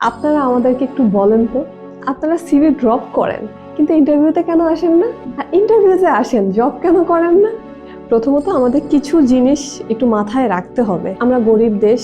আপনারা আমাদেরকে একটু বলেন তো, আপনারা সিভি ড্রপ করেন কিন্তু ইন্টারভিউতে কেন আসেন না? আর ইন্টারভিউতে আসেন, জব কেন করেন না? প্রথমত আমাদের কিছু জিনিস একটু মাথায় রাখতে হবে। আমরা গরিব দেশ,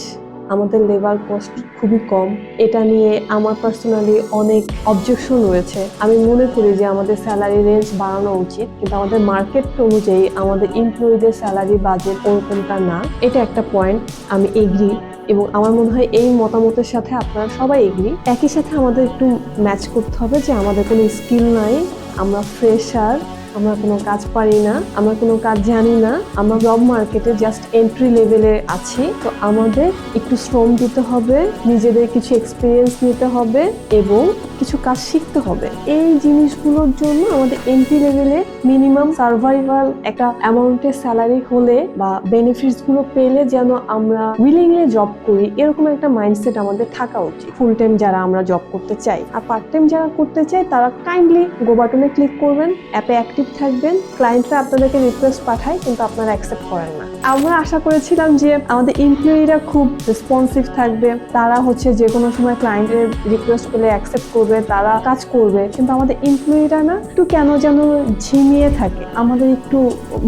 আমাদের লেবার কস্ট খুবই কম। এটা নিয়ে আমার পার্সোনালি অনেক অবজেকশন রয়েছে। আমি মনে করি যে আমাদের স্যালারি রেঞ্জ বাড়ানো উচিত, কিন্তু আমাদের মার্কেট অনুযায়ী আমাদের এমপ্লয়ীদের স্যালারি বাজেট ওরকমটা না। এটা একটা পয়েন্ট, আমি এগ্রি। এবং আমার মনে হয় এই মতামতের সাথে আপনারা সবাই এগ্রি। একই সাথে আমাদের একটু ম্যাচ করতে হবে যে আমাদের কোনো স্কিল নাই, আমরা ফ্রেশার, আমরা কোনো কাজ পারি না, আমরা কোনো কাজ জানি না, আমরা জব মার্কেটে জাস্ট এন্ট্রি লেভেলে আছি। তো আমাদের একটু শ্রম দিতে হবে, নিজেদের কিছু এক্সপিরিয়েন্স নিতে হবে এবং কিছু কাজ শিখতে হবে। এই জিনিসগুলোর জন্য আমাদের এন্ট্রি লেভেলে মিনিমাম সার্ভাইভাল একটা অ্যামাউন্টের স্যালারি হলে বা বেনিফিটস গুলো পেলে যেন আমরা উইলিংলি জব করি, এরকম একটা মাইন্ডসেট আমাদের থাকা উচিত। ফুল টাইম যারা আমরা জব করতে চাই, আর পার্ট টাইম যারা করতে চাই তারা কাইন্ডলি গো বাটনে ক্লিক করবেন, অ্যাপে অ্যাক্টিভ থাকবেন। ক্লায়েন্টরা আপনাদেরকে রিকোয়েস্ট পাঠায় কিন্তু আপনারা অ্যাকসেপ্ট করেন না। আমরা আশা করেছিলাম যে আমাদের এমপ্লয়িরা খুব রেসপন্সিভ থাকবে, তারা যে কোনো সময় ক্লায়েন্টের রিকোয়েস্ট পেলে অ্যাকসেপ্ট করবে, তারা কাজ করবে। কিন্তু আমাদের এমপ্লয়িরা না, একটু কেন যেন ঝিমিয়ে থাকে। আমাদের একটু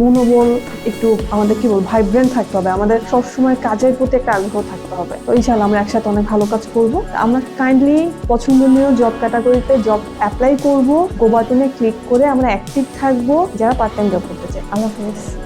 মনোবল, একটু আমাদের কি বল ভাইব্রেন্ট থাকতে হবে, আমাদের সবসময় কাজের প্রতি একটা আগ্রহ থাকতে হবে। তো ইনশাআল্লাহ আমরা একসাথে অনেক ভালো কাজ করব। আমরা কাইন্ডলি পছন্দনীয় জব ক্যাটাগরিতে জব অ্যাপ্লাই করব, গো বাটনে ক্লিক করে আমরা অ্যাক্টিভ থাকবো যারা পার্ট টাইম জব করতে চায়। আল্লাহ হাফেজ।